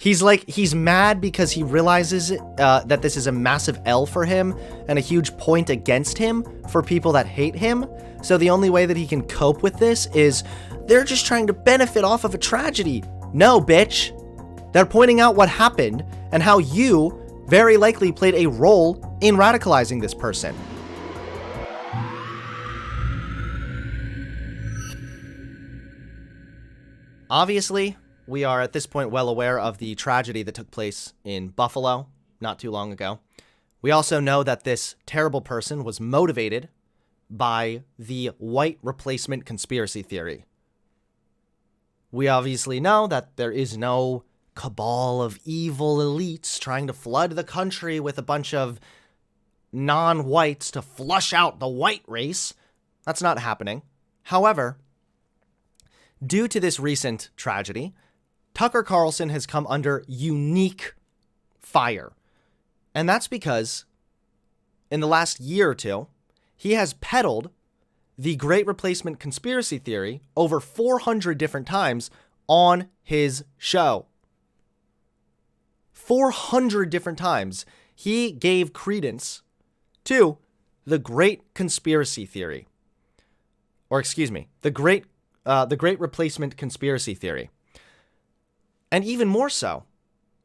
He's mad because he realizes that this is a massive L for him and a huge point against him for people that hate him. So the only way that he can cope with this is they're just trying to benefit off of a tragedy. No, bitch. They're pointing out what happened and how you very likely played a role in radicalizing this person. Obviously, we are at this point well aware of the tragedy that took place in Buffalo not too long ago. We also know that this terrible person was motivated by the white replacement conspiracy theory. We obviously know that there is no cabal of evil elites trying to flood the country with a bunch of non-whites to flush out the white race. That's not happening. However, due to this recent tragedy, Tucker Carlson has come under unique fire. And that's because in the last year or two, he has peddled the Great Replacement conspiracy theory over 400 different times on his show. 400 different times he gave credence to the Great Conspiracy Theory. Or excuse me, the Great Replacement conspiracy theory. And even more so,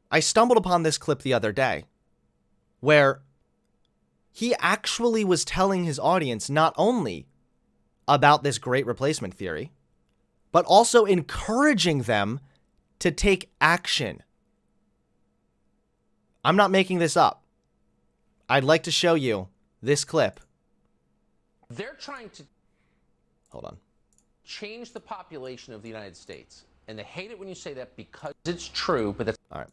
I stumbled upon this clip the other day where he actually was telling his audience not only about this Great Replacement theory, but also encouraging them to take action. I'm not making this up. I'd like to show you this clip. They're trying to Hold on. change the population of the United States. And they hate it when you say that because it's true, but that's... All right.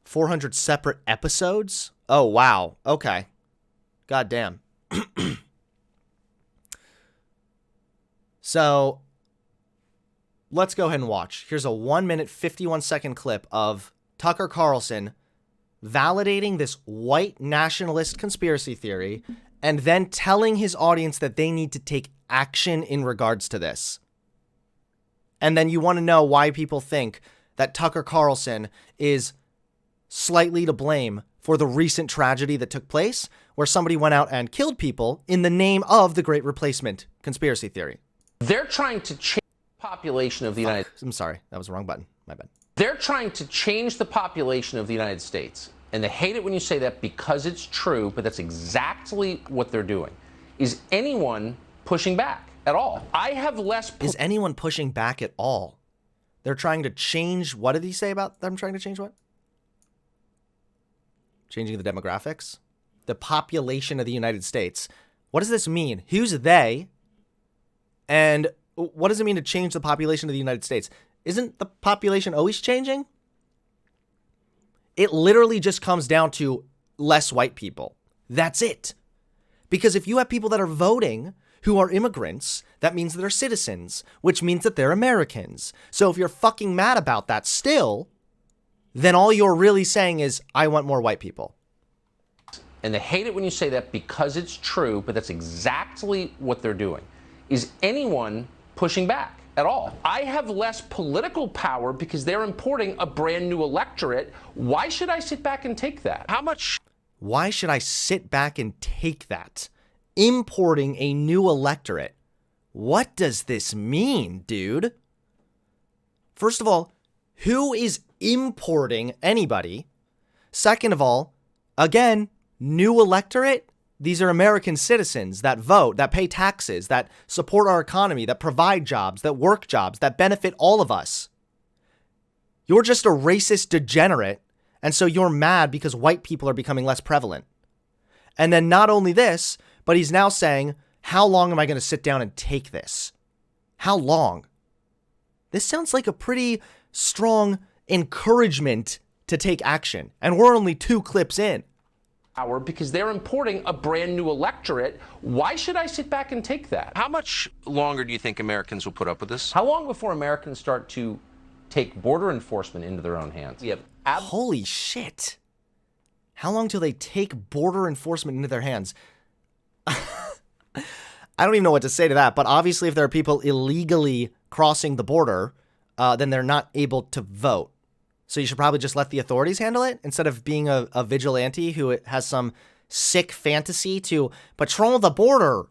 $400 separate episodes? Oh, wow. Okay. God damn. So, let's go ahead and watch. Here's a 1-minute, 51-second clip of Tucker Carlson validating this white nationalist conspiracy theory and then telling his audience that they need to take action in regards to this. And then you want to know why people think that Tucker Carlson is slightly to blame for the recent tragedy that took place where somebody went out and killed people in the name of the Great Replacement conspiracy theory. They're trying to change the population of the United States. I'm sorry. That was the wrong button. My bad. They're trying to change the population of the United States. And they hate it when you say that because it's true, but that's exactly what they're doing. Is anyone pushing back at all? I have less... Is anyone pushing back at all? They're trying to change... What did he say about them trying to change what? Changing the demographics? The population of the United States. What does this mean? Who's they? And what does it mean to change the population of the United States? Isn't the population always changing? It literally just comes down to less white people. That's it. Because if you have people that are voting who are immigrants, that means that they're citizens, which means that they're Americans. So if you're fucking mad about that still, then all you're really saying is, I want more white people. And they hate it when you say that because it's true, but that's exactly what they're doing. Is anyone pushing back at all? I have less political power because they're importing a brand new electorate. Why should I sit back and take that? How much? Why should I sit back and take that? Importing a new electorate. What does this mean, dude? First of all, who is importing anybody? Second of all, again, new electorate? These are American citizens that vote, that pay taxes, that support our economy, that provide jobs, that work jobs, that benefit all of us. You're just a racist degenerate, and so you're mad because white people are becoming less prevalent. And then not only this, but he's now saying, how long am I going to sit down and take this? How long? This sounds like a pretty strong encouragement to take action, and we're only 2 clips in. Because they're importing a brand new electorate. Why should I sit back and take that? How much longer do you think Americans will put up with this? How long before Americans start to take border enforcement into their own hands? We have Holy shit. How long till they take border enforcement into their hands? I don't even know what to say to that. But obviously, if there are people illegally crossing the border, then they're not able to vote. So you should probably just let the authorities handle it instead of being a vigilante who has some sick fantasy to patrol the border.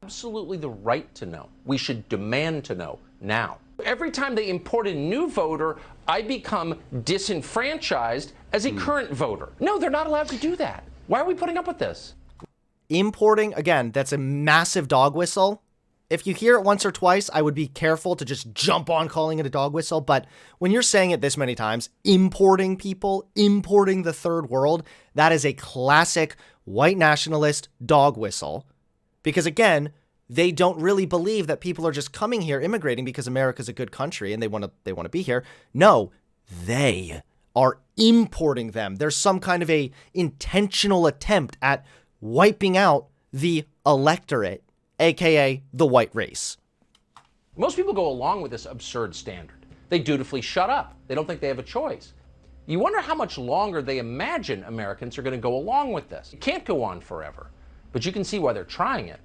Absolutely the right to know. We should demand to know now. Every time they import a new voter, I become disenfranchised as a current voter. No, they're not allowed to do that. Why are we putting up with this? Importing, again, that's a massive dog whistle. If you hear it once or twice, I would be careful to just jump on calling it a dog whistle. But when you're saying it this many times, importing people, importing the third world, that is a classic white nationalist dog whistle. Because again, they don't really believe that people are just coming here immigrating because America's a good country and they want to be here. No, they are importing them. There's some kind of a intentional attempt at wiping out the electorate, aka the white race. Most people go along with this absurd standard. They dutifully shut up. They don't think they have a choice. You wonder how much longer they imagine Americans are going to go along with this. It can't go on forever, but you can see why they're trying it.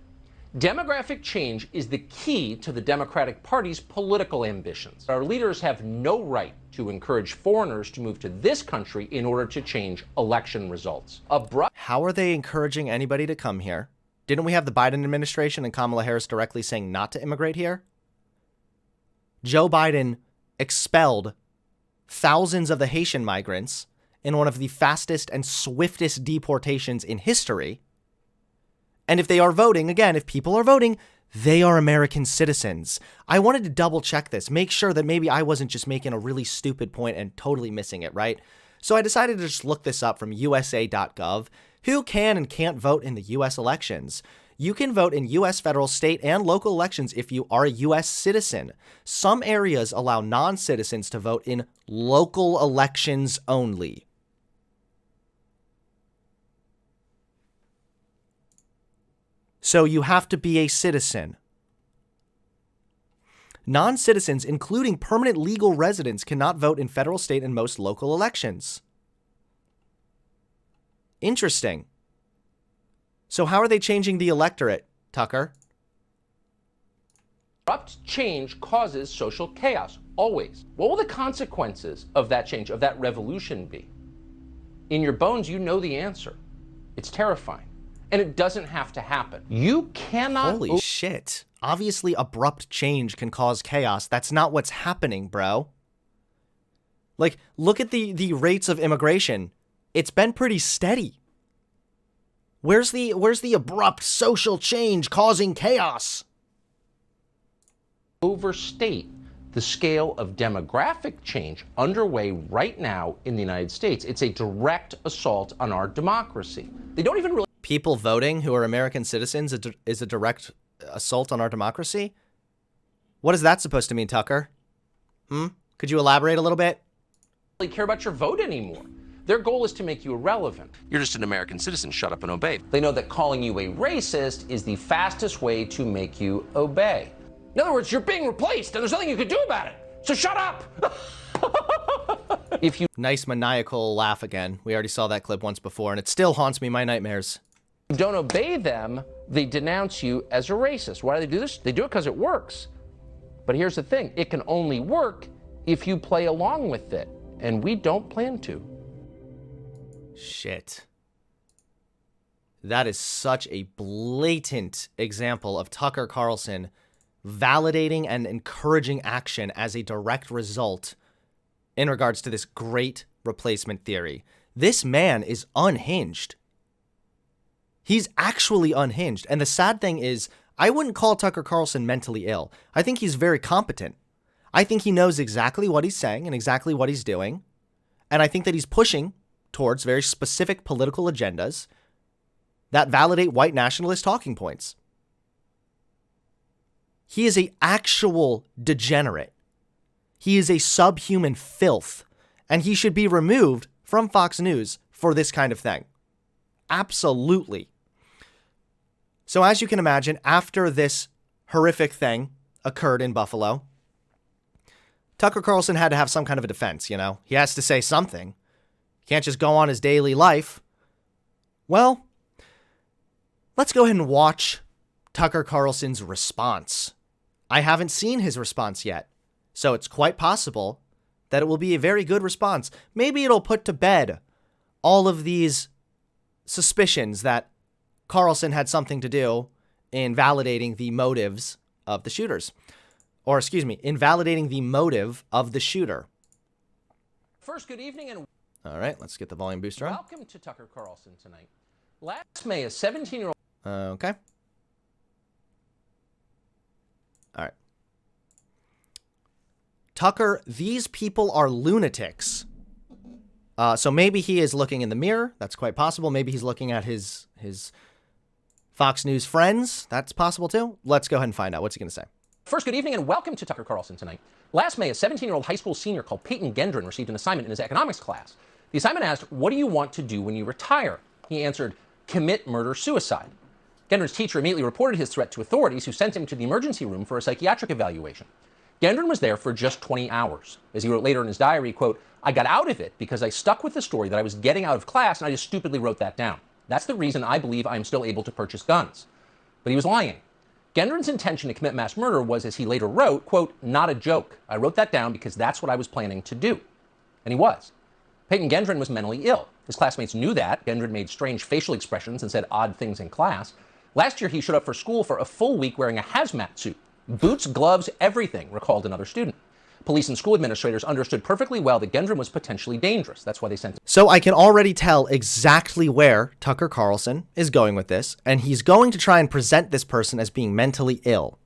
Demographic change is the key to the Democratic Party's political ambitions. Our leaders have no right to encourage foreigners to move to this country in order to change election results. How are they encouraging anybody to come here? Didn't we have the Biden administration and Kamala Harris directly saying not to immigrate here? Joe Biden expelled thousands of the Haitian migrants in one of the fastest and swiftest deportations in history. And if they are voting, again, if people are voting, they are American citizens. I wanted to double check this, make sure that maybe I wasn't just making a really stupid point and totally missing it, right? So I decided to just look this up from USA.gov. Who can and can't vote in the U.S. elections? You can vote in U.S. federal, state, and local elections if you are a U.S. citizen. Some areas allow non-citizens to vote in local elections only. So you have to be a citizen. Non-citizens, including permanent legal residents, cannot vote in federal, state, and most local elections. Interesting. So how are they changing the electorate, Tucker? Abrupt change causes social chaos, always. What will the consequences of that change, of that revolution be? In your bones, you know the answer. It's terrifying. And it doesn't have to happen. You cannot... Holy shit. Obviously, abrupt change can cause chaos. That's not what's happening, bro. Like, look at the rates of immigration. It's been pretty steady. Where's the abrupt social change causing chaos? Overstate the scale of demographic change underway right now in the United States. It's a direct assault on our democracy. They don't even really... People voting who are American citizens is a direct assault on our democracy? What is that supposed to mean, Tucker? Could you elaborate a little bit? Really care about your vote anymore. Their goal is to make you irrelevant. You're just an American citizen. Shut up and obey. They know that calling you a racist is the fastest way to make you obey. In other words, you're being replaced and there's nothing you can do about it. So shut up! If you Nice maniacal laugh again. We already saw that clip once before, and it still haunts me in my nightmares. don't obey them, they denounce you as a racist. Why do they do this? They do it because it works. But here's the thing. It can only work if you play along with it. And we don't plan to. Shit. That is such a blatant example of Tucker Carlson validating and encouraging action as a direct result in regards to this great replacement theory. This man is unhinged. He's actually unhinged. And the sad thing is, I wouldn't call Tucker Carlson mentally ill. I think he's very competent. I think he knows exactly what he's saying and exactly what he's doing. And I think that he's pushing towards very specific political agendas that validate white nationalist talking points. He is an actual degenerate. He is a subhuman filth, and he should be removed from Fox News for this kind of thing. Absolutely. So as you can imagine, after this horrific thing occurred in Buffalo, Tucker Carlson had to have some kind of a defense, you know? He has to say something. He can't just go on his daily life. Well, let's go ahead and watch Tucker Carlson's response. I haven't seen his response yet, so it's quite possible that it will be a very good response. Maybe it'll put to bed all of these suspicions that Carlson had something to do in validating the motives of the shooters. Or, excuse me, in validating the motive of the shooter. First, good evening and all right, let's get the volume booster on. welcome to Tucker Carlson tonight. Last May, a 17-year-old... Okay. All right. Tucker, these people are lunatics. So maybe he is looking in the mirror. That's quite possible. Maybe he's looking at his Fox News friends. That's possible too. Let's go ahead and find out. What's he going to say? First, good evening and welcome to Tucker Carlson tonight. Last May, a 17-year-old high school senior called Peyton Gendron received an assignment in his economics class. The assignment asked, what do you want to do when you retire? He answered, commit murder-suicide. Gendron's teacher immediately reported his threat to authorities, who sent him to the emergency room for a psychiatric evaluation. Gendron was there for just 20 hours. As he wrote later in his diary, quote, I got out of it because I stuck with the story that I was getting out of class and I just stupidly wrote that down. That's the reason I believe I am still able to purchase guns. But he was lying. Gendron's intention to commit mass murder was, as he later wrote, quote, not a joke. I wrote that down because that's what I was planning to do. And he was. Peyton Gendron was mentally ill. His classmates knew that. Gendron made strange facial expressions and said odd things in class. Last year, he showed up for school for a full week wearing a hazmat suit. Boots, gloves, everything, recalled another student. Police and school administrators understood perfectly well that Gendron was potentially dangerous. That's why they sent him. So I can already tell exactly where Tucker Carlson is going with this, and he's going to try and present this person as being mentally ill.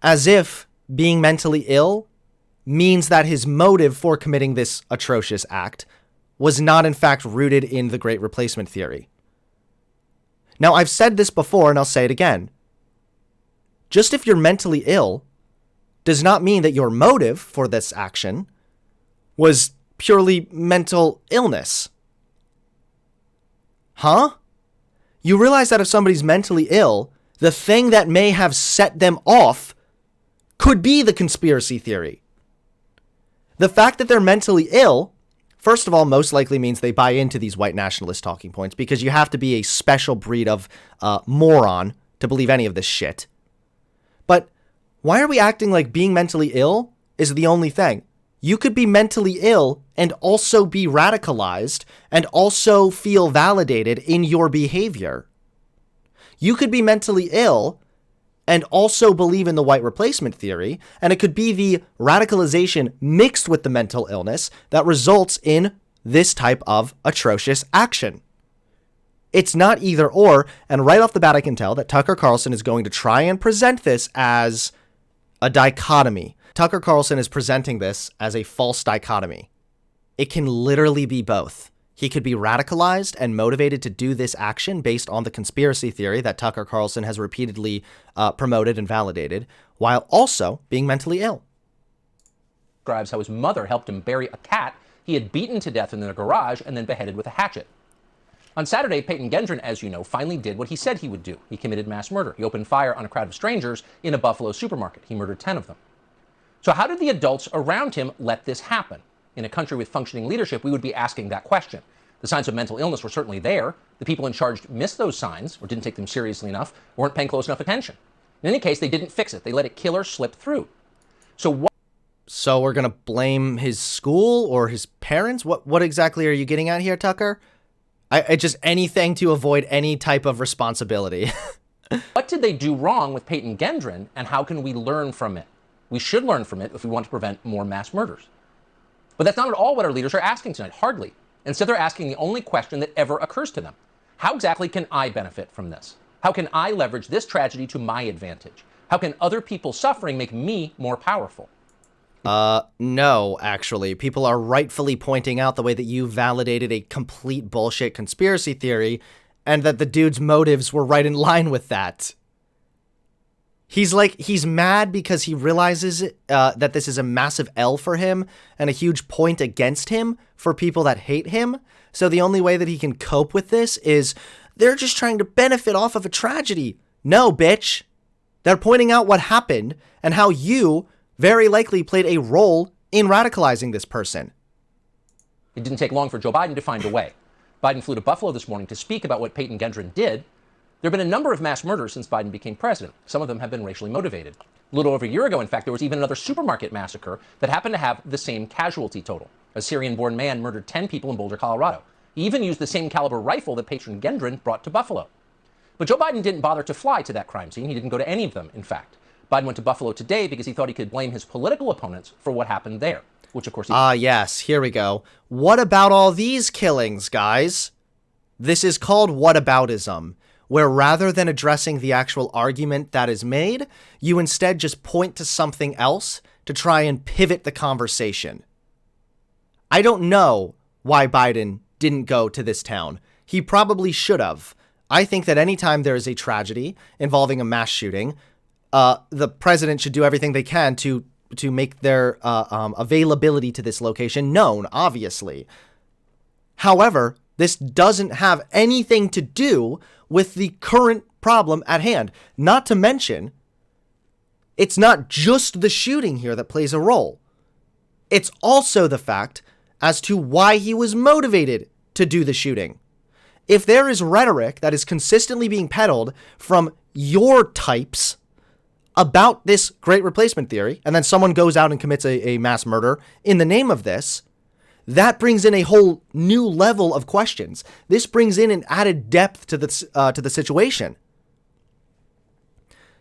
As if being mentally ill means that his motive for committing this atrocious act was not in fact rooted in the Great Replacement theory. Now, I've said this before, and I'll say it again. Just if you're mentally ill does not mean that your motive for this action was purely mental illness. Huh? You realize that if somebody's mentally ill, the thing that may have set them off could be the conspiracy theory. The fact that they're mentally ill, first of all, most likely means they buy into these white nationalist talking points, because you have to be a special breed of moron to believe any of this shit. But why are we acting like being mentally ill is the only thing? You could be mentally ill and also be radicalized and also feel validated in your behavior. You could be mentally ill and also believe in the white replacement theory, and it could be the radicalization mixed with the mental illness that results in this type of atrocious action. It's not either or, and right off the bat I can tell that Tucker Carlson is going to try and present this as a dichotomy. Tucker Carlson is presenting this as a false dichotomy. It can literally be both. He could be radicalized and motivated to do this action based on the conspiracy theory that Tucker Carlson has repeatedly promoted and validated, while also being mentally ill. Describes how his mother helped him bury a cat he had beaten to death in their garage and then beheaded with a hatchet. On Saturday, Peyton Gendron, as you know, finally did what he said he would do. He committed mass murder. He opened fire on a crowd of strangers in a Buffalo supermarket. He murdered 10 of them. So how did the adults around him let this happen? In a country with functioning leadership, we would be asking that question. The signs of mental illness were certainly there. The people in charge missed those signs or didn't take them seriously enough, weren't paying close enough attention. In any case, they didn't fix it. They let a killer slip through. So we're going to blame his school or his parents? What exactly are you getting at here, Tucker? I just anything to avoid any type of responsibility. What did they do wrong with Peyton Gendron, and how can we learn from it? We should learn from it if we want to prevent more mass murders. But that's not at all what our leaders are asking tonight, hardly. Instead, they're asking the only question that ever occurs to them. How exactly can I benefit from this? How can I leverage this tragedy to my advantage? How can other people's suffering make me more powerful? No, actually. People are rightfully pointing out the way that you validated a complete bullshit conspiracy theory, and that the dude's motives were right in line with that. He's mad because he realizes that this is a massive L for him and a huge point against him for people that hate him. So the only way that he can cope with this is they're just trying to benefit off of a tragedy. No, bitch. They're pointing out what happened and how you very likely played a role in radicalizing this person. It didn't take long for Joe Biden to find a way. Biden flew to Buffalo this morning to speak about what Peyton Gendron did. There have been a number of mass murders since Biden became president. Some of them have been racially motivated. A little over a year ago, in fact, there was even another supermarket massacre that happened to have the same casualty total. A Syrian-born man murdered 10 people in Boulder, Colorado. He even used the same caliber rifle that patron Gendron brought to Buffalo. But Joe Biden didn't bother to fly to that crime scene. He didn't go to any of them, in fact. Biden went to Buffalo today because he thought he could blame his political opponents for what happened there, which, of course, yes, here we go. What about all these killings, guys? This is called whataboutism, where rather than addressing the actual argument that is made, you instead just point to something else to try and pivot the conversation. I don't know why Biden didn't go to this town. He probably should have. I think that anytime there is a tragedy involving a mass shooting, the president should do everything they can to make their availability to this location known, obviously. However, this doesn't have anything to do with the current problem at hand. Not to mention, it's not just the shooting here that plays a role. It's also the fact as to why he was motivated to do the shooting. If there is rhetoric that is consistently being peddled from your types about this great replacement theory, and then someone goes out and commits a mass murder in the name of this, that brings in a whole new level of questions. This brings in an added depth to the situation.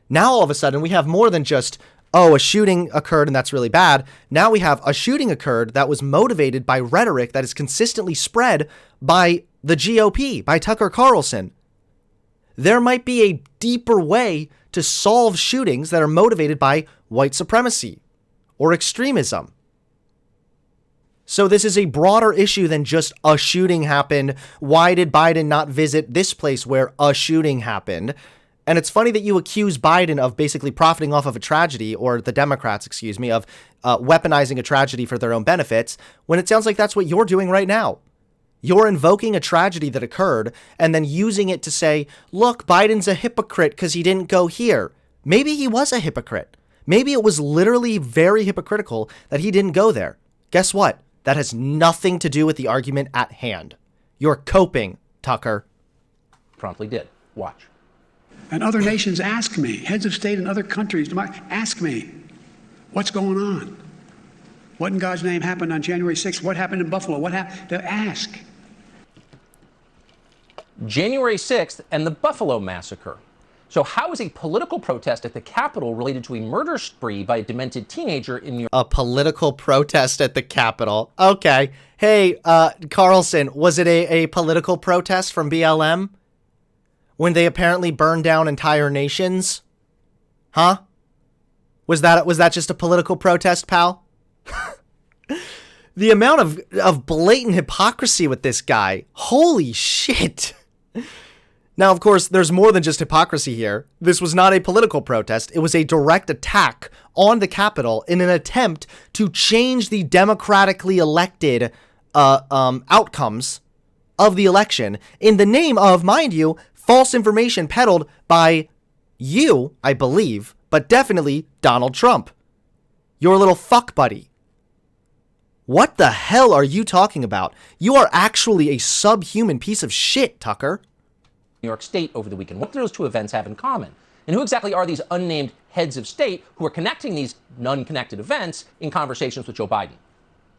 Now, all of a sudden, we have more than just, a shooting occurred and that's really bad. Now we have a shooting occurred that was motivated by rhetoric that is consistently spread by the GOP, by Tucker Carlson. There might be a deeper way to solve shootings that are motivated by white supremacy or extremism. So this is a broader issue than just a shooting happened. Why did Biden not visit this place where a shooting happened? And it's funny that you accuse Biden of basically profiting off of a tragedy, or the Democrats, excuse me, of weaponizing a tragedy for their own benefits, when it sounds like that's what you're doing right now. You're invoking a tragedy that occurred and then using it to say, look, Biden's a hypocrite because he didn't go here. Maybe he was a hypocrite. Maybe it was literally very hypocritical that he didn't go there. Guess what? That has nothing to do with the argument at hand. You're coping, Tucker. promptly did. Watch. And other nations ask me, heads of state in other countries ask me, what's going on? What in God's name happened on January 6th? What happened in Buffalo? What happened? To ask. January 6th and the Buffalo massacre. So how is a political protest at the Capitol related to a murder spree by a demented teenager in New York? A political protest at the Capitol. Okay. Hey, Carlson, was it a political protest from BLM? When they apparently burned down entire nations? Huh? Was that just a political protest, pal? The amount of blatant hypocrisy with this guy. Holy shit. Now, of course, there's more than just hypocrisy here. This was not a political protest. It was a direct attack on the Capitol in an attempt to change the democratically elected outcomes of the election in the name of, mind you, false information peddled by you, I believe, but definitely Donald Trump. Your little fuck buddy. What the hell are you talking about? You are actually a subhuman piece of shit, Tucker. New York State over the weekend. What do those two events have in common? And who exactly are these unnamed heads of state who are connecting these non-connected events in conversations with Joe Biden?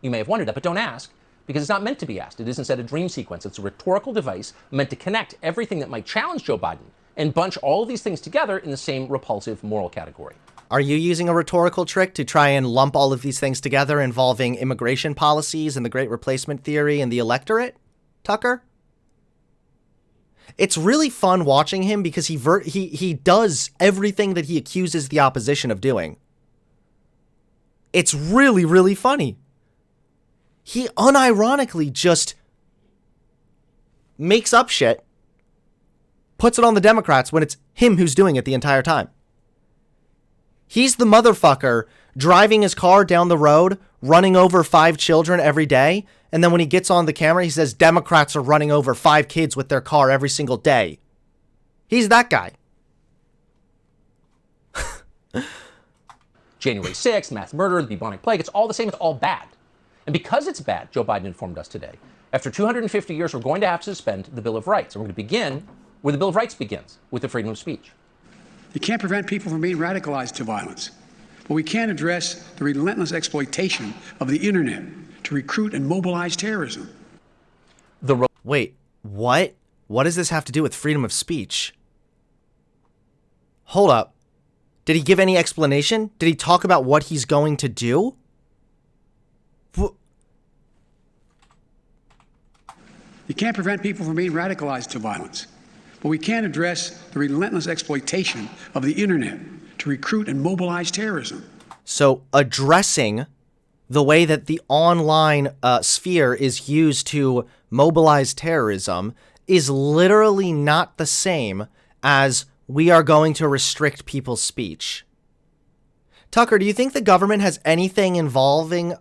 You may have wondered that, but don't ask, because it's not meant to be asked. It is instead a dream sequence. It's a rhetorical device meant to connect everything that might challenge Joe Biden and bunch all of these things together in the same repulsive moral category. Are you using a rhetorical trick to try and lump all of these things together involving immigration policies and the Great Replacement Theory and the electorate, Tucker? It's really fun watching him because he does everything that he accuses the opposition of doing. It's really, really funny. He unironically just makes up shit, puts it on the Democrats when it's him who's doing it the entire time. He's the motherfucker driving his car down the road, running over 5 children every day. And then when he gets on the camera, he says Democrats are running over 5 kids with their car every single day. He's that guy. January 6th, mass murder, the bubonic plague, it's all the same, it's all bad. And because it's bad, Joe Biden informed us today, after 250 years, we're going to have to suspend the Bill of Rights. And we're going to begin where the Bill of Rights begins with the freedom of speech. You can't prevent people from being radicalized to violence. But we can address the relentless exploitation of the internet to recruit and mobilize terrorism. Wait, what? What does this have to do with freedom of speech? Hold up. Did he give any explanation? Did he talk about what he's going to do? You can't prevent people from being radicalized to violence. But we can address the relentless exploitation of the internet to recruit and mobilize terrorism. So addressing the way that the online sphere is used to mobilize terrorism is literally not the same as we are going to restrict people's speech. Tucker, do you think the government has anything involving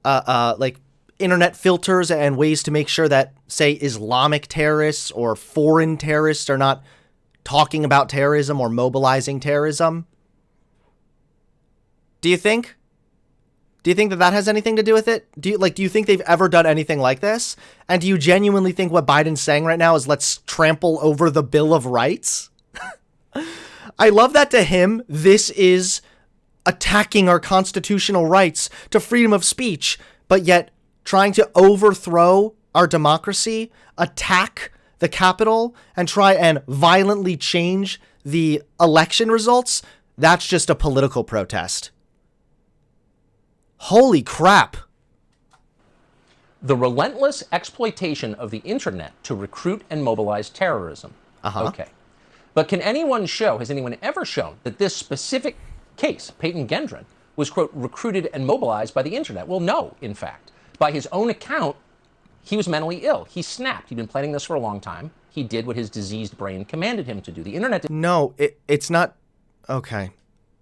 like internet filters and ways to make sure that, say, Islamic terrorists or foreign terrorists are not talking about terrorism or mobilizing terrorism? Do you think? Do you think that that has anything to do with it? Do you think they've ever done anything like this? And do you genuinely think what Biden's saying right now is let's trample over the Bill of Rights? I love that to him, this is attacking our constitutional rights to freedom of speech, but yet trying to overthrow our democracy, attack the Capitol, and try and violently change the election results, that's just a political protest. Holy crap. The relentless exploitation of the internet to recruit and mobilize terrorism. Okay. But can anyone show, has anyone ever shown, that this specific case, Peyton Gendron, was, quote, recruited and mobilized by the internet? Well, no, in fact. By his own account, he was mentally ill. He snapped. He'd been planning this for a long time. He did what his diseased brain commanded him to do. The internet... No, it's not... Okay.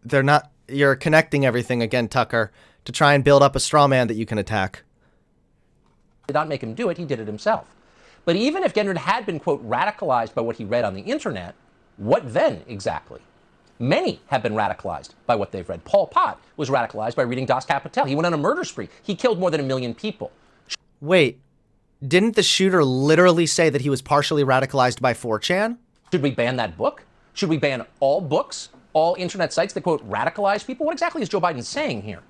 They're not... You're connecting everything again, Tucker, to try and build up a straw man that you can attack. Did not make him do it. He did it himself. But even if Gendron had been, quote, radicalized by what he read on the internet, what then exactly? Many have been radicalized by what they've read. Paul Pot was radicalized by reading Das Kapital. He went on a murder spree. He killed more than 1 million people. Wait, didn't the shooter literally say that he was partially radicalized by 4chan? Should we ban that book? Should we ban all books, all internet sites that, quote, radicalize people? What exactly is Joe Biden saying here?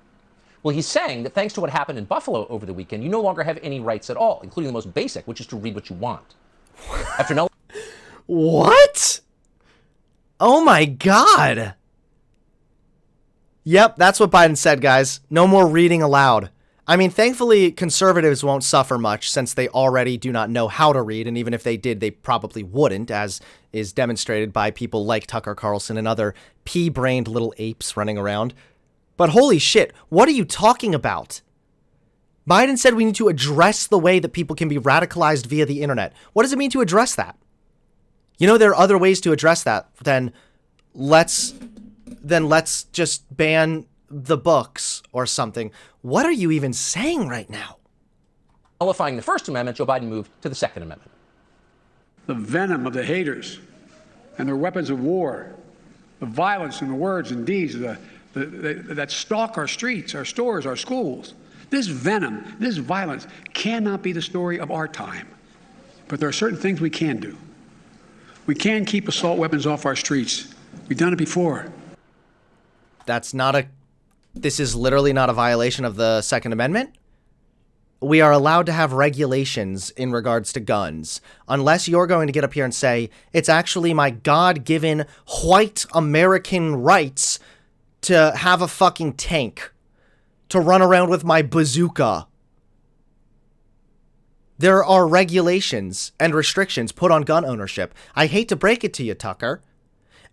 Well, he's saying that thanks to what happened in Buffalo over the weekend, you no longer have any rights at all, including the most basic, which is to read what you want. After no... What? Oh my God. Yep, that's what Biden said, guys. No more reading aloud. I mean, thankfully, conservatives won't suffer much since they already do not know how to read, and even if they did, they probably wouldn't, as is demonstrated by people like Tucker Carlson and other pea-brained little apes running around. But holy shit, what are you talking about? Biden said we need to address the way that people can be radicalized via the internet. What does it mean to address that? You know, there are other ways to address that than let's just ban the books or something. What are you even saying right now? Nullifying the First Amendment, Joe Biden moved to the Second Amendment. The venom of the haters and their weapons of war, the violence and the words and deeds that stalk our streets, our stores, our schools. This venom, this violence cannot be the story of our time. But there are certain things we can do. We can keep assault weapons off our streets. We've done it before. This is literally not a violation of the Second Amendment. We are allowed to have regulations in regards to guns, unless you're going to get up here and say, it's actually my God-given white American rights to have a fucking tank, to run around with my bazooka. There are regulations and restrictions put on gun ownership. I hate to break it to you, Tucker.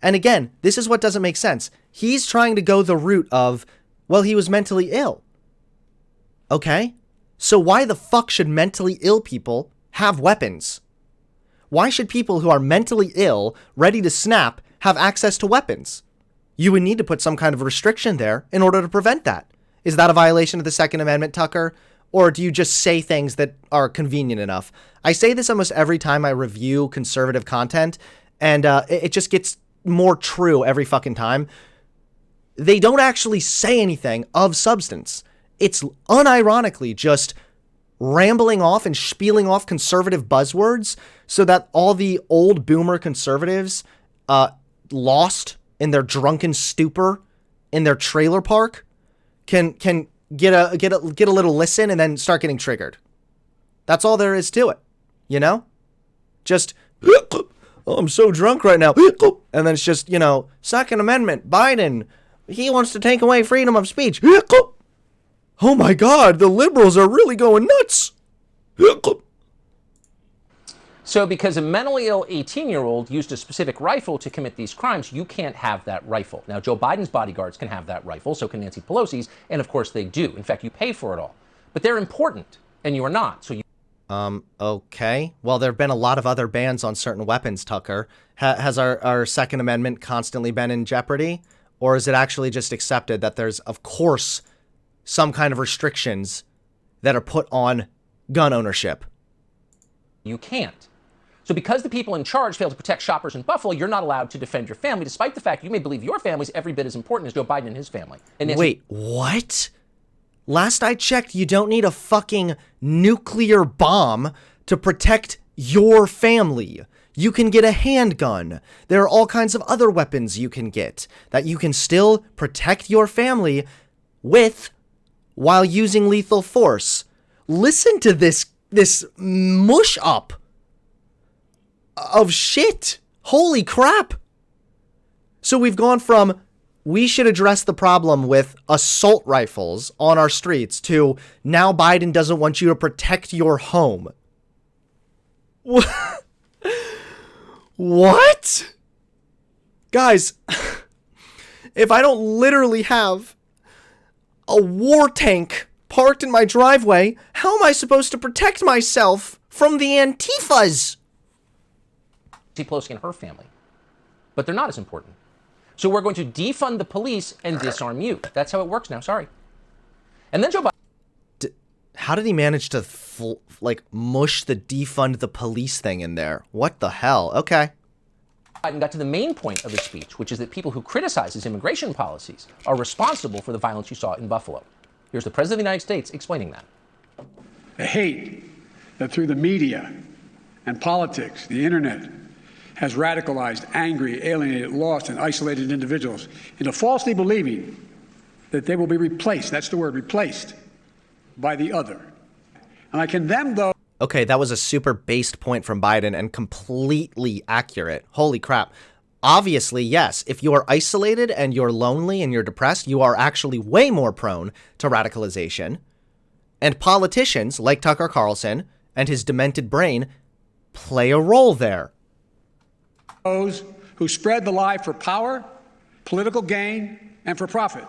And again, this is what doesn't make sense. He's trying to go the route of, well, he was mentally ill. Okay? So why the fuck should mentally ill people have weapons? Why should people who are mentally ill, ready to snap, have access to weapons? You would need to put some kind of restriction there in order to prevent that. Is that a violation of the Second Amendment, Tucker? Or do you just say things that are convenient enough? I say this almost every time I review conservative content, and it just gets more true every fucking time. They don't actually say anything of substance. It's unironically just rambling off and spieling off conservative buzzwords so that all the old boomer conservatives lost in their drunken stupor in their trailer park can get a little listen and then start getting triggered. That's all there is to it, you know? Just, oh, I'm so drunk right now. And then it's just, Second Amendment, Biden, he wants to take away freedom of speech. Oh my God, the liberals are really going nuts. So because a mentally ill 18-year-old used a specific rifle to commit these crimes, you can't have that rifle. Now, Joe Biden's bodyguards can have that rifle, so can Nancy Pelosi's, and of course they do. In fact, you pay for it all. But they're important, and you are not. So you. Okay. Well, there have been a lot of other bans on certain weapons, Tucker. Has our Second Amendment constantly been in jeopardy? Or is it actually just accepted that there's, of course, some kind of restrictions that are put on gun ownership? You can't. So because the people in charge fail to protect shoppers in Buffalo, you're not allowed to defend your family, despite the fact you may believe your family's every bit as important as Joe Biden and his family. And wait, what? Last I checked, you don't need a fucking nuclear bomb to protect your family. You can get a handgun. There are all kinds of other weapons you can get that you can still protect your family with while using lethal force. Listen to this mush up of shit. Holy crap. So we've gone from we should address the problem with assault rifles on our streets to now Biden doesn't want you to protect your home. What? Guys, if I don't literally have a war tank parked in my driveway, how am I supposed to protect myself from the Antifas? Pelosi and her family. But they're not as important. So we're going to defund the police and disarm you. That's how it works now. Sorry. And then Joe Biden. How did he manage to mush the defund the police thing in there? What the hell? Okay. Biden got to the main point of his speech, which is that people who criticize his immigration policies are responsible for the violence you saw in Buffalo. Here's the President of the United States explaining that. The hate that through the media and politics, the internet, has radicalized, angry, alienated, lost, and isolated individuals into falsely believing that they will be replaced, that's the word, replaced, by the other. And I condemn those. Okay, that was a super based point from Biden and completely accurate. Holy crap. Obviously, yes, if you are isolated and you're lonely and you're depressed, you are actually way more prone to radicalization. And politicians like Tucker Carlson and his demented brain play a role there. Those who spread the lie for power, political gain, and for profit.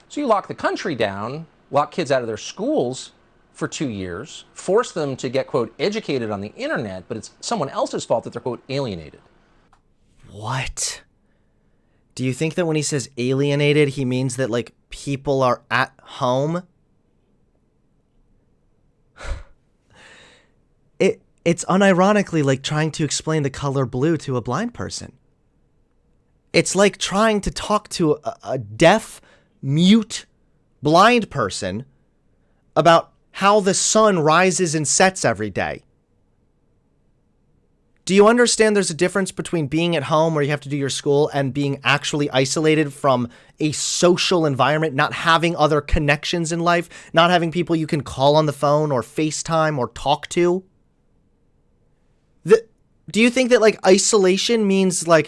So you lock the country down, lock kids out of their schools for 2 years, force them to get, quote, educated on the internet, but it's someone else's fault that they're, quote, alienated. What? Do you think that when he says alienated, he means that, people are at home? It's unironically like trying to explain the color blue to a blind person. It's like trying to talk to a deaf, mute, blind person about how the sun rises and sets every day. Do you understand there's a difference between being at home where you have to do your school and being actually isolated from a social environment, not having other connections in life, not having people you can call on the phone or FaceTime or talk to? Do you think that isolation means oh,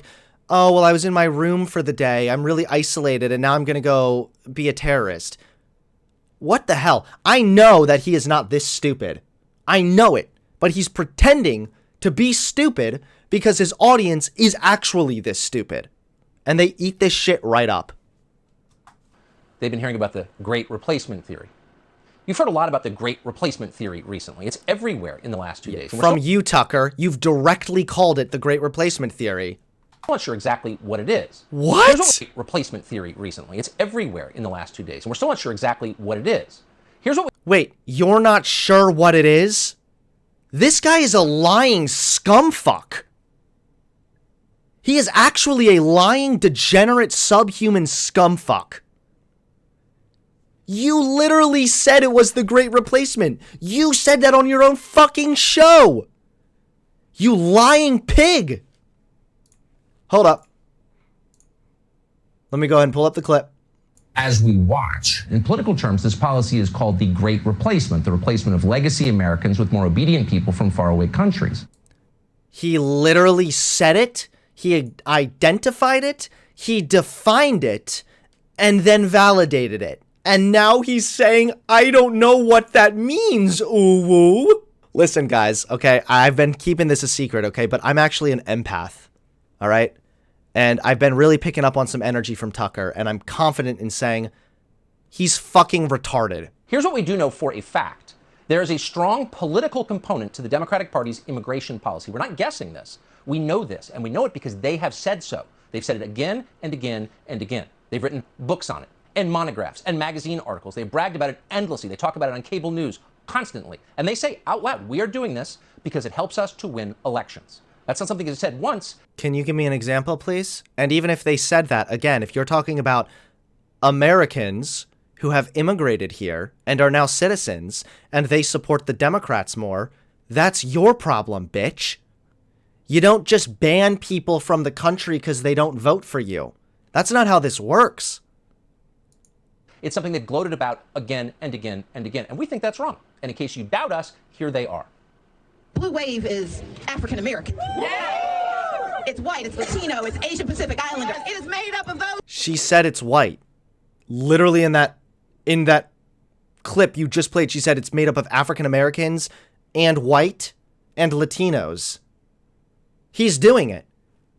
well, I was in my room for the day, I'm really isolated, and now I'm going to go be a terrorist? What the hell? I know that he is not this stupid. I know it. But he's pretending to be stupid because his audience is actually this stupid. And they eat this shit right up. They've been hearing about the Great Replacement Theory. You've heard a lot about the Great Replacement Theory recently. It's everywhere in the last 2 days. From you, Tucker, you've directly called it the Great Replacement Theory. I'm not sure exactly what it is. What? Here's what replacement theory recently. It's everywhere in the last 2 days, and we're still not sure exactly what it is. Here's what. Wait, you're not sure what it is? This guy is a lying scumfuck. He is actually a lying, degenerate, subhuman scumfuck. You literally said it was the Great Replacement. You said that on your own fucking show. You lying pig. Hold up. Let me go ahead and pull up the clip. As we watch, in political terms, this policy is called the Great Replacement, the replacement of legacy Americans with more obedient people from faraway countries. He literally said it. He identified it. He defined it and then validated it. And now he's saying, I don't know what that means, ooh-woo. Listen, guys, okay, I've been keeping this a secret, okay, but I'm actually an empath, all right? And I've been really picking up on some energy from Tucker, and I'm confident in saying he's fucking retarded. Here's what we do know for a fact. There is a strong political component to the Democratic Party's immigration policy. We're not guessing this. We know this, and we know it because they have said so. They've said it again and again and again. They've written books on it, and monographs, and magazine articles. They've bragged about it endlessly. They talk about it on cable news constantly. And they say out loud, we are doing this because it helps us to win elections. That's not something they said once. Can you give me an example, please? And even if they said that, again, if you're talking about Americans who have immigrated here and are now citizens and they support the Democrats more, that's your problem, bitch. You don't just ban people from the country because they don't vote for you. That's not how this works. It's something they've gloated about again and again and again. And we think that's wrong. And in case you doubt us, here they are. Blue wave is African American. Yeah. It's white, it's Latino, it's Asian Pacific Islanders. It is made up of those. She said it's white. Literally in that clip you just played, she said it's made up of African Americans and white and Latinos. He's doing it.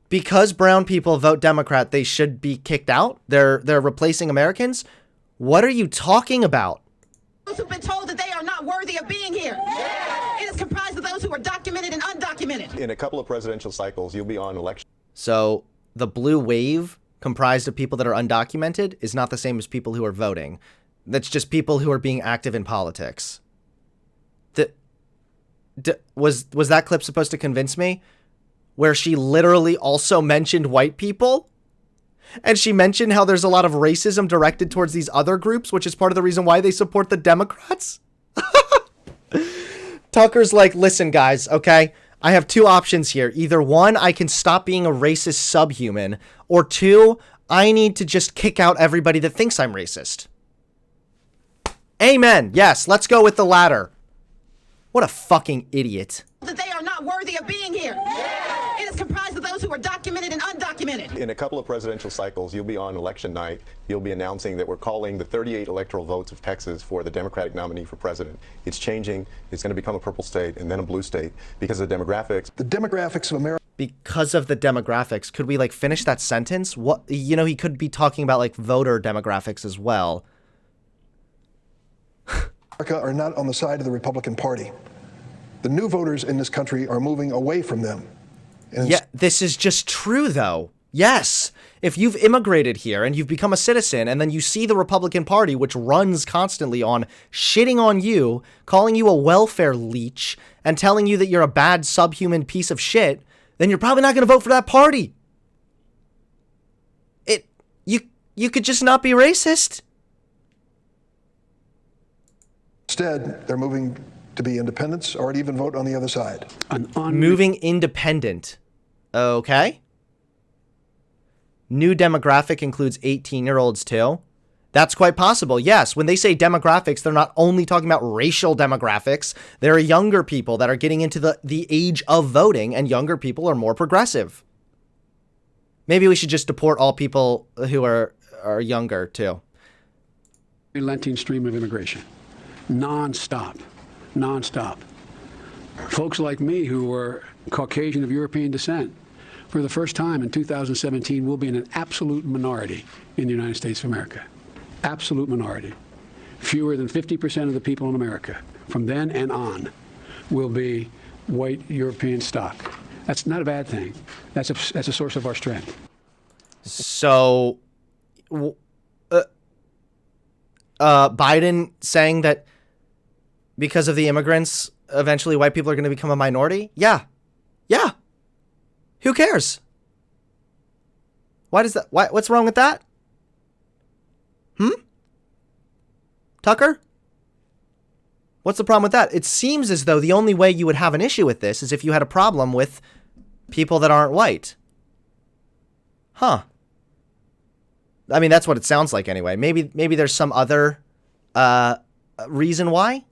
Because brown people vote Democrat, they should be kicked out? They're replacing Americans? What are you talking about? Those who've been told that they are not worthy of being here. Yeah. It is comprised of those who are documented and undocumented. In a couple of presidential cycles, you'll be on election. So the blue wave, comprised of people that are undocumented, is not the same as people who are voting. That's just people who are being active in politics. Was that clip supposed to convince me? Where she literally also mentioned white people? And she mentioned how there's a lot of racism directed towards these other groups, which is part of the reason why they support the Democrats? Tucker's like, listen, guys, okay? I have two options here. Either one, I can stop being a racist subhuman, or two, I need to just kick out everybody that thinks I'm racist. Amen. Yes, let's go with the latter. What a fucking idiot. That they are not worthy of being here. Yeah. It is comprised of those who are documented and undocumented. In a couple of presidential cycles, you'll be on election night. You'll be announcing that we're calling the 38 electoral votes of Texas for the Democratic nominee for president. It's changing. It's going to become a purple state and then a blue state because of the demographics. The demographics of America. Because of the demographics. Could we, like, finish that sentence? What, you know, he could be talking about, like, voter demographics as well. America are not on the side of the Republican Party. The new voters in this country are moving away from them. And yeah, this is just true, though. Yes. If you've immigrated here and you've become a citizen and then you see the Republican Party, which runs constantly on shitting on you, calling you a welfare leech, and telling you that you're a bad subhuman piece of shit, then you're probably not going to vote for that party. You could just not be racist. instead, they're moving to be independents or to even vote on the other side. Moving independent. Okay. New demographic includes 18-year-olds too. That's quite possible. Yes, when they say demographics, they're not only talking about racial demographics. There are younger people that are getting into the age of voting, and younger people are more progressive. Maybe we should just deport all people who are younger too. Relenting stream of immigration. Non-stop. Folks like me who were Caucasian of European descent, for the first time in 2017, will be in an absolute minority in the United States of America. Absolute minority. Fewer than 50% of the people in America from then and on will be white European stock. That's not a bad thing. That's a source of our strength. So, Biden saying that because of the immigrants, eventually white people are going to become a minority? Yeah. Who cares? Why does that? What's wrong with that? Tucker? What's the problem with that? It seems as though the only way you would have an issue with this is if you had a problem with people that aren't white. Huh. I mean, that's what it sounds like anyway. Maybe there's some other reason why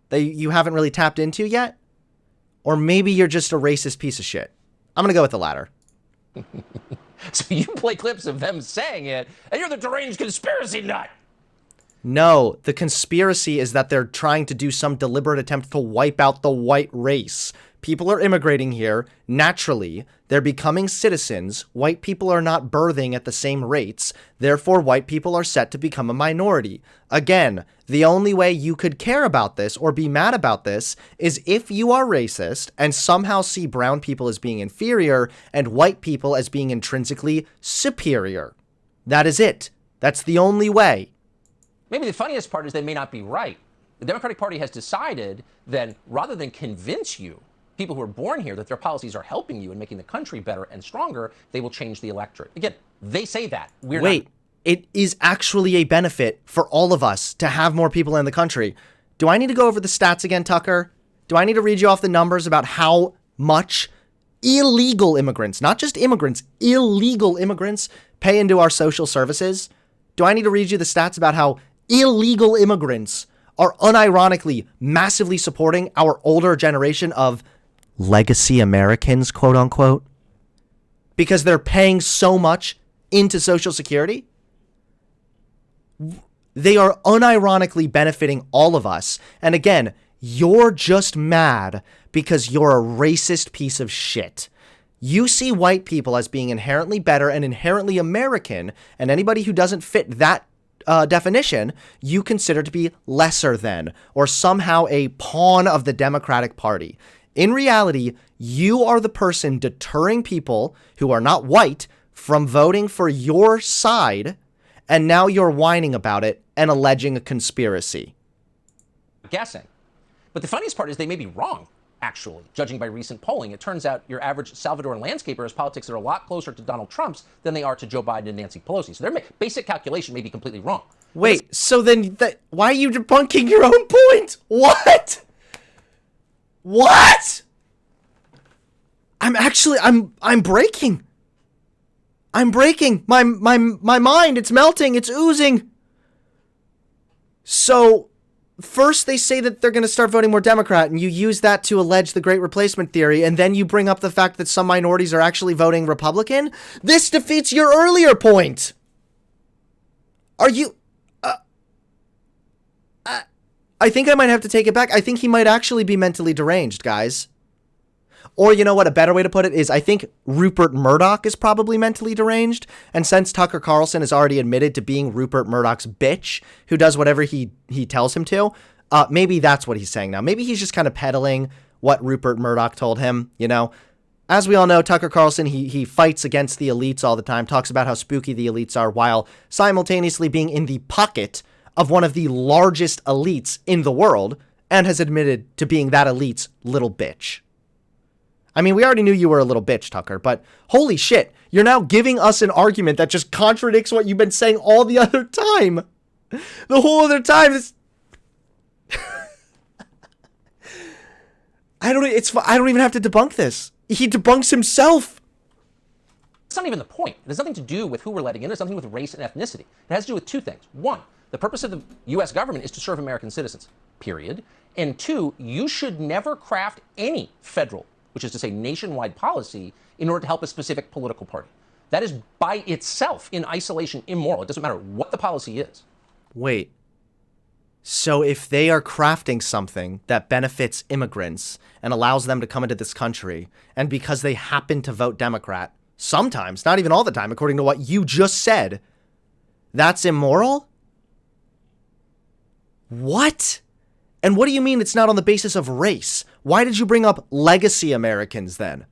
that you haven't really tapped into yet. Or maybe you're just a racist piece of shit. I'm going to go with the latter. So you play clips of them saying it, and you're the deranged conspiracy nut. No, the conspiracy is that they're trying to do some deliberate attempt to wipe out the white race. People are immigrating here naturally. They're becoming citizens. White people are not birthing at the same rates. Therefore, white people are set to become a minority. Again, the only way you could care about this or be mad about this is if you are racist and somehow see brown people as being inferior and white people as being intrinsically superior. That is it. That's the only way. Maybe the funniest part is they may not be right. The Democratic Party has decided that rather than convince you, people who are born here, that their policies are helping you and making the country better and stronger, they will change the electorate. Again, they say that. Wait, it is actually a benefit for all of us to have more people in the country. Do I need to go over the stats again, Tucker? Do I need to read you off the numbers about how much illegal immigrants, not just immigrants, illegal immigrants pay into our social services? Do I need to read you the stats about how illegal immigrants are unironically massively supporting our older generation of legacy Americans, quote unquote, because they're paying so much into Social Security? They are unironically benefiting all of us. And again, you're just mad because you're a racist piece of shit. You see white people as being inherently better and inherently American, and anybody who doesn't fit that definition, you consider to be lesser than, or somehow a pawn of the Democratic Party. In reality, you are the person deterring people who are not white from voting for your side, and now you're whining about it and alleging a conspiracy. Guessing. But the funniest part is they may be wrong, actually, judging by recent polling. It turns out your average Salvadoran landscaper has politics that are a lot closer to Donald Trump's than they are to Joe Biden and Nancy Pelosi. So their basic calculation may be completely wrong. Wait, so then why are you debunking your own point? What? What? I'm breaking. I'm breaking. My mind, it's melting, it's oozing. So first they say that they're going to start voting more Democrat, and you use that to allege the Great Replacement theory, and then you bring up the fact that some minorities are actually voting Republican? This defeats your earlier point. Are you... I think I might have to take it back. I think he might actually be mentally deranged, guys. Or you know what, a better way to put it is I think Rupert Murdoch is probably mentally deranged. And since Tucker Carlson has already admitted to being Rupert Murdoch's bitch, who does whatever he tells him to, maybe that's what he's saying now. Maybe he's just kind of peddling what Rupert Murdoch told him, you know. As we all know, Tucker Carlson, he fights against the elites all the time, talks about how spooky the elites are while simultaneously being in the pocket of one of the largest elites in the world, and has admitted to being that elite's little bitch. I mean, we already knew you were a little bitch, Tucker, but holy shit, you're now giving us an argument that just contradicts what you've been saying all the other time. The whole other time is... I don't even have to debunk this. He debunks himself. It's not even the point. It has nothing to do with who we're letting in. It has something with race and ethnicity. It has to do with two things. One, the purpose of the U.S. government is to serve American citizens, period. And two, you should never craft any federal, which is to say nationwide policy, in order to help a specific political party. That is by itself, in isolation, immoral. It doesn't matter what the policy is. Wait. So if they are crafting something that benefits immigrants and allows them to come into this country, and because they happen to vote Democrat, sometimes, not even all the time, according to what you just said, that's immoral? What? And what do you mean it's not on the basis of race? Why did you bring up legacy Americans then?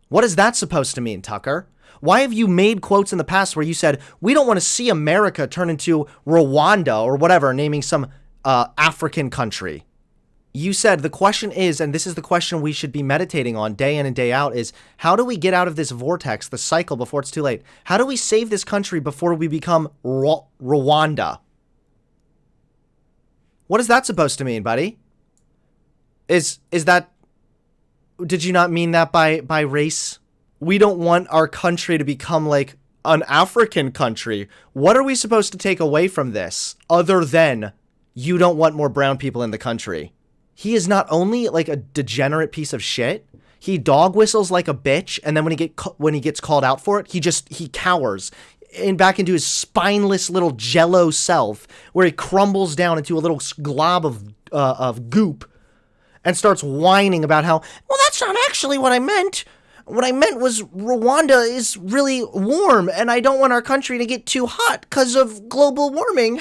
What is that supposed to mean, Tucker? Why have you made quotes in the past where you said, we don't want to see America turn into Rwanda or whatever, naming some African country? You said the question is, and this is the question we should be meditating on day in and day out, is how do we get out of this vortex, the cycle, before it's too late? How do we save this country before we become Rwanda? What is that supposed to mean, buddy? Is that... Did you not mean that by race? We don't want our country to become like an African country. What are we supposed to take away from this other than you don't want more brown people in the country? He is not only like a degenerate piece of shit, he dog whistles like a bitch, and then when he gets called out for it, he cowers and back into his spineless little jello self, where he crumbles down into a little glob of goop and starts whining about how, well, that's not actually what I meant. What I meant was Rwanda is really warm, and I don't want our country to get too hot because of global warming.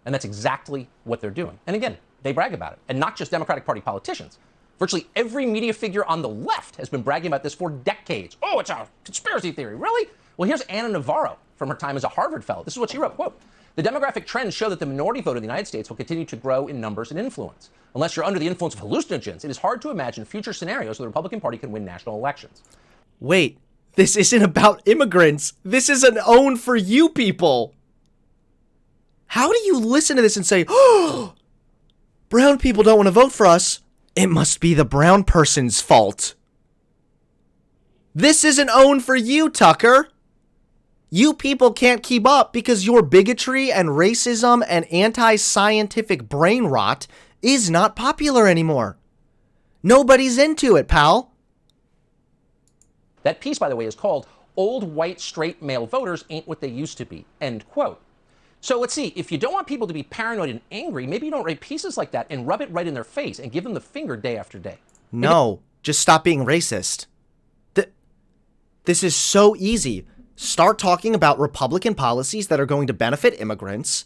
And that's exactly what they're doing. And again, they brag about it. And not just Democratic Party politicians. Virtually every media figure on the left has been bragging about this for decades. Oh, it's a conspiracy theory. Really? Well, here's Anna Navarro from her time as a Harvard fellow. This is what she wrote, quote, "The demographic trends show that the minority vote in the United States will continue to grow in numbers and influence. Unless you're under the influence of hallucinogens, it is hard to imagine future scenarios where the Republican Party can win national elections." Wait, this isn't about immigrants. This is an own for you people. How do you listen to this and say, oh, brown people don't want to vote for us? It must be the brown person's fault. This is an own for you, Tucker. You people can't keep up because your bigotry and racism and anti-scientific brain rot is not popular anymore. Nobody's into it, pal. That piece, by the way, is called "Old White Straight Male Voters Ain't What They Used to Be," end quote. So let's see, if you don't want people to be paranoid and angry, maybe you don't write pieces like that and rub it right in their face and give them the finger day after day. No, just stop being racist. This is so easy. Start talking about Republican policies that are going to benefit immigrants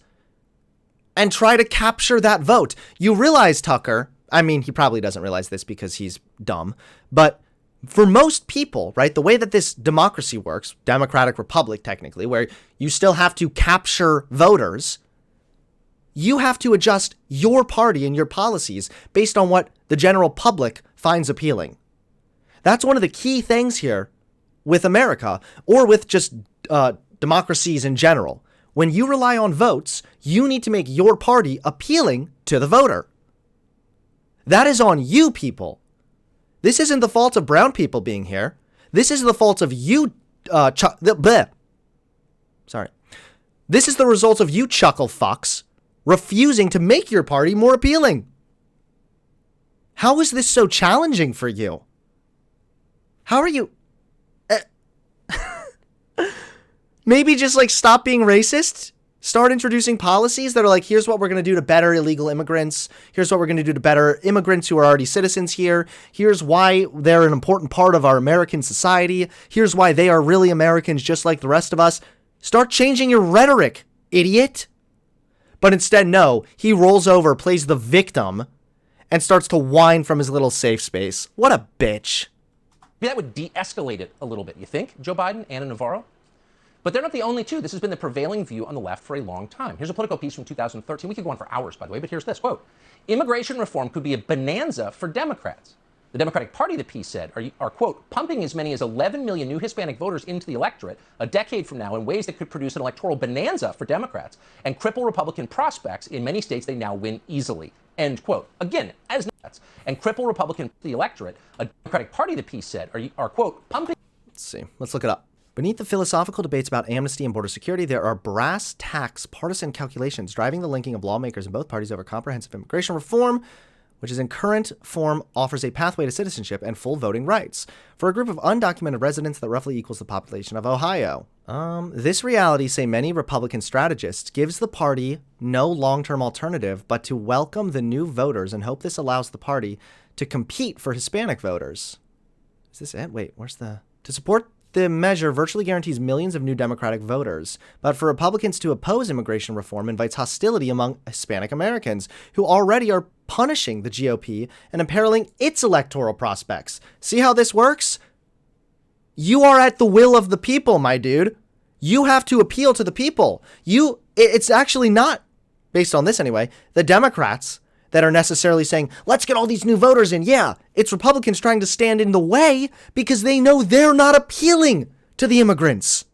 and try to capture that vote. You realize, Tucker, I mean, he probably doesn't realize this because he's dumb, but for most people, right, the way that this democracy works, democratic republic technically, where you still have to capture voters, you have to adjust your party and your policies based on what the general public finds appealing. That's one of the key things here with America, or with just democracies in general. When you rely on votes, you need to make your party appealing to the voter. That is on you people. This isn't the fault of brown people being here. This is the fault of you, Sorry. This is the result of you chuckle fucks refusing to make your party more appealing. How is this so challenging for you? How are you... Maybe just like stop being racist. Start introducing policies that are like, here's what we're going to do to better illegal immigrants. Here's what we're going to do to better immigrants who are already citizens here. Here's why they're an important part of our American society. Here's why they are really Americans just like the rest of us. Start changing your rhetoric, idiot. But instead, no, he rolls over, plays the victim, and starts to whine from his little safe space. What a bitch. That would de-escalate it a little bit, you think? Joe Biden, Anna Navarro? But they're not the only two. This has been the prevailing view on the left for a long time. Here's a Politico piece from 2013. We could go on for hours, by the way, but here's this, quote, "Immigration reform could be a bonanza for Democrats. The Democratic Party," the piece said, are, quote, "pumping as many as 11 million new Hispanic voters into the electorate a decade from now in ways that could produce an electoral bonanza for Democrats and cripple Republican prospects in many states they now win easily," end quote. Again, as nuts, and cripple Republican the electorate, a Democratic Party, the piece said, are, quote, "pumping..." Let's see. Let's look it up. Beneath the philosophical debates about amnesty and border security, there are brass tacks partisan calculations driving the linking of lawmakers in both parties over comprehensive immigration reform, which is in current form offers a pathway to citizenship and full voting rights for a group of undocumented residents that roughly equals the population of Ohio. This reality, say many Republican strategists, gives the party no long-term alternative but to welcome the new voters and hope this allows the party to compete for Hispanic voters. Is this it? Wait, where's the... To support the measure virtually guarantees millions of new Democratic voters, but for Republicans to oppose immigration reform invites hostility among Hispanic Americans who already are punishing the GOP and imperiling its electoral prospects. See how this works? You are at the will of the people, my dude. You have to appeal to the people. It's actually not, based on this anyway, the Democrats that are necessarily saying, let's get all these new voters in. Yeah, it's Republicans trying to stand in the way because they know they're not appealing to the immigrants.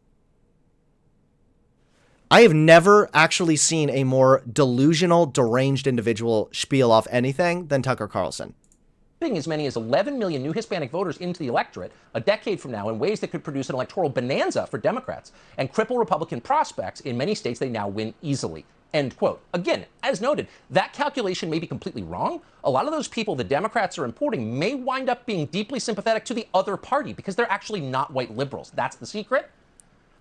I have never actually seen a more delusional, deranged individual spiel off anything than Tucker Carlson. As many as 11 million new Hispanic voters into the electorate a decade from now in ways that could produce an electoral bonanza for Democrats and cripple Republican prospects. In many states, they now win easily. End quote. Again, as noted, that calculation may be completely wrong. A lot of those people the Democrats are importing may wind up being deeply sympathetic to the other party because they're actually not white liberals. That's the secret.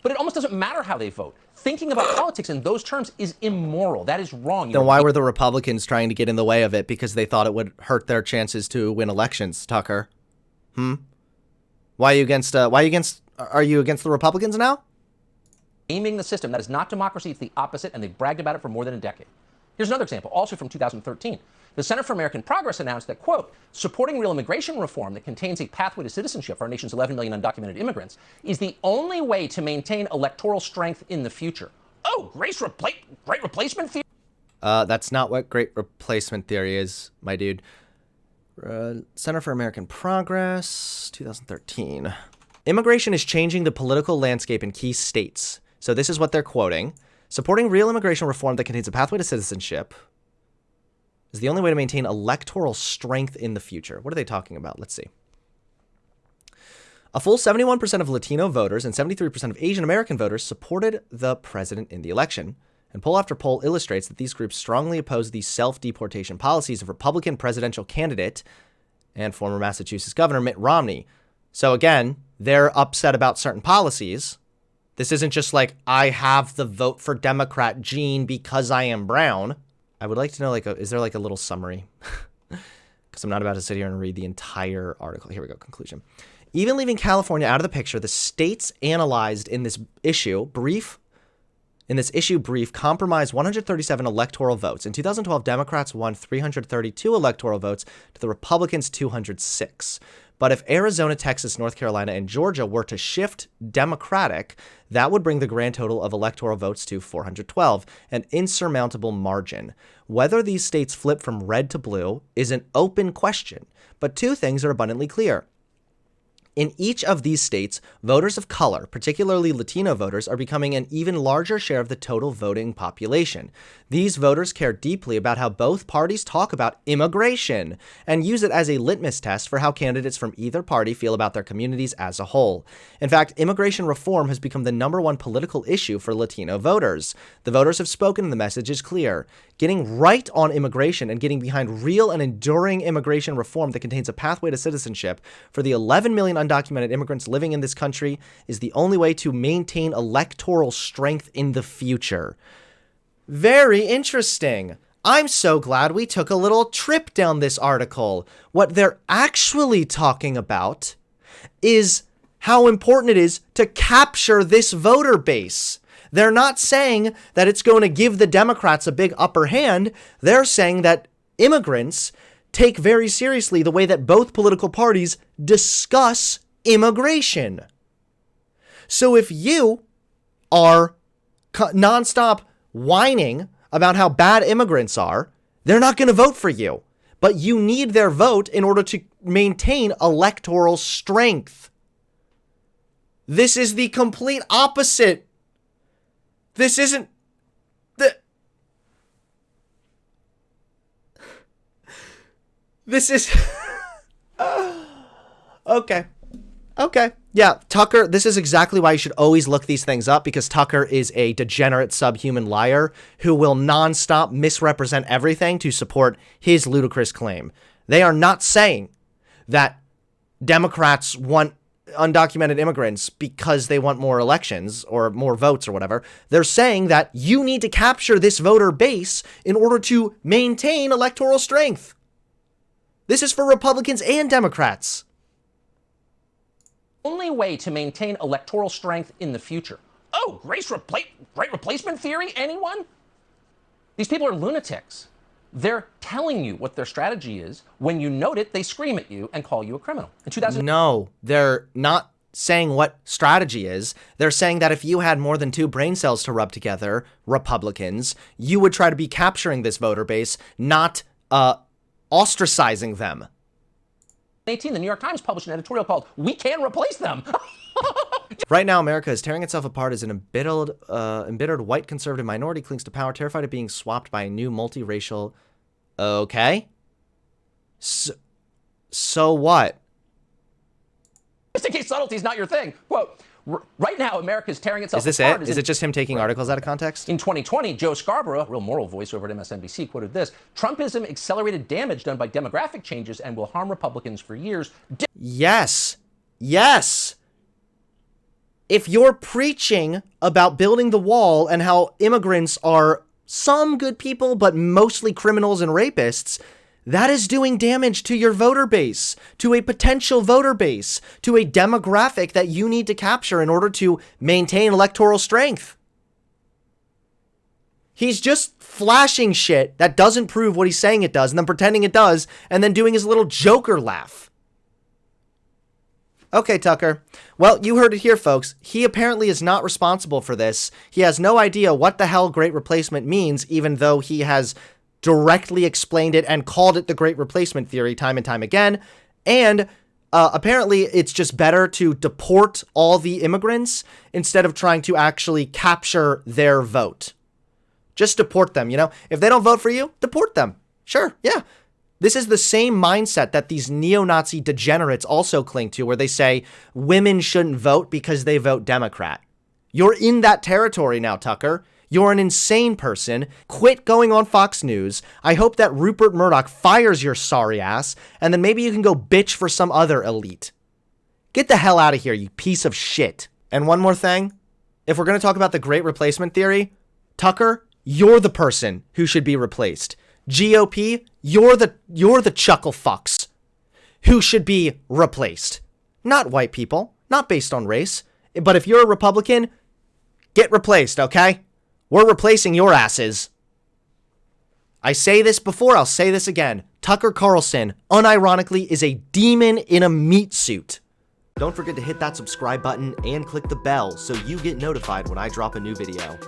But it almost doesn't matter how they vote. Thinking about politics in those terms is immoral. That is wrong. Then why were the Republicans trying to get in the way of it? Because they thought it would hurt their chances to win elections, Tucker. Why are you against, are you against the Republicans now? Aiming the system. That is not democracy. It's the opposite, and they've bragged about it for more than a decade. Here's another example, also from 2013. The Center for American Progress announced that, quote, supporting real immigration reform that contains a pathway to citizenship for our nation's 11 million undocumented immigrants is the only way to maintain electoral strength in the future. Oh, great replacement theory? That's not what great replacement theory is, my dude. Center for American Progress, 2013. Immigration is changing the political landscape in key states. So this is what they're quoting. Supporting real immigration reform that contains a pathway to citizenship is the only way to maintain electoral strength in the future. What are they talking about? Let's see. A full 71% of Latino voters and 73% of Asian American voters supported the president in the election. And poll after poll illustrates that these groups strongly oppose the self-deportation policies of Republican presidential candidate and former Massachusetts Governor Mitt Romney. So again, they're upset about certain policies. This isn't just like, I have the vote for Democrat gene because I am brown. I would like to know, is there like a little summary? Because I'm not about to sit here and read the entire article. Here we go, conclusion. Even leaving California out of the picture, the states analyzed in this issue brief comprised 137 electoral votes. In 2012, Democrats won 332 electoral votes to the Republicans' 206. But if Arizona, Texas, North Carolina, and Georgia were to shift Democratic, that would bring the grand total of electoral votes to 412, an insurmountable margin. Whether these states flip from red to blue is an open question, but two things are abundantly clear. In each of these states, voters of color, particularly Latino voters, are becoming an even larger share of the total voting population. These voters care deeply about how both parties talk about immigration and use it as a litmus test for how candidates from either party feel about their communities as a whole. In fact, immigration reform has become the #1 political issue for Latino voters. The voters have spoken and the message is clear. Getting right on immigration and getting behind real and enduring immigration reform that contains a pathway to citizenship for the 11 million undocumented immigrants living in this country is the only way to maintain electoral strength in the future. Very interesting. I'm so glad we took a little trip down this article. What they're actually talking about is how important it is to capture this voter base. They're not saying that it's going to give the Democrats a big upper hand. They're saying that immigrants take very seriously the way that both political parties discuss immigration. So if you are nonstop whining about how bad immigrants are, they're not going to vote for you. But you need their vote in order to maintain electoral strength. This is the complete opposite. This isn't the... This is... Okay. Yeah, Tucker, this is exactly why you should always look these things up, because Tucker is a degenerate subhuman liar who will nonstop misrepresent everything to support his ludicrous claim. They are not saying that Democrats want undocumented immigrants because they want more elections or more votes or whatever. They're saying that you need to capture this voter base in order to maintain electoral strength. This is for Republicans and Democrats. Only way to maintain electoral strength in the future. Oh, great replacement theory, anyone? These people are lunatics. They're telling you what their strategy is. When you note it, they scream at you and call you a criminal. No, they're not saying what strategy is. They're saying that if you had more than 2 brain cells to rub together, Republicans, you would try to be capturing this voter base, not ostracizing them. 2018, the New York Times published an editorial called "We Can Replace Them." Right now, America is tearing itself apart as an embittered white conservative minority clings to power, terrified of being swapped by a new multiracial... Okay. So what? Just in case subtlety is not your thing. Quote, right now, America is tearing itself apart. Is this it? Is it just him taking articles out of context? In 2020, Joe Scarborough, a real moral voice over at MSNBC, quoted this: Trumpism accelerated damage done by demographic changes and will harm Republicans for years. Yes. Yes. If you're preaching about building the wall and how immigrants are some good people, but mostly criminals and rapists, that is doing damage to your voter base, to a potential voter base, to a demographic that you need to capture in order to maintain electoral strength. He's just flashing shit that doesn't prove what he's saying it does, and then pretending it does, and then doing his little Joker laugh. Okay, Tucker. Well, you heard it here, folks. He apparently is not responsible for this. He has no idea what the hell Great Replacement means, even though he has directly explained it and called it the Great Replacement theory time and time again. And apparently it's just better to deport all the immigrants instead of trying to actually capture their vote. Just deport them, you know? If they don't vote for you, deport them. Sure, yeah. This is the same mindset that these neo-Nazi degenerates also cling to, where they say women shouldn't vote because they vote Democrat. You're in that territory now, Tucker. You're an insane person. Quit going on Fox News. I hope that Rupert Murdoch fires your sorry ass, and then maybe you can go bitch for some other elite. Get the hell out of here, you piece of shit. And one more thing. If we're going to talk about the Great Replacement theory, Tucker, you're the person who should be replaced. GOP, you're the chuckle fucks who should be replaced. Not white people, not based on race. But if you're a Republican, get replaced, okay? We're replacing your asses. I say this before, I'll say this again. Tucker Carlson, unironically, is a demon in a meat suit. Don't forget to hit that subscribe button and click the bell so you get notified when I drop a new video.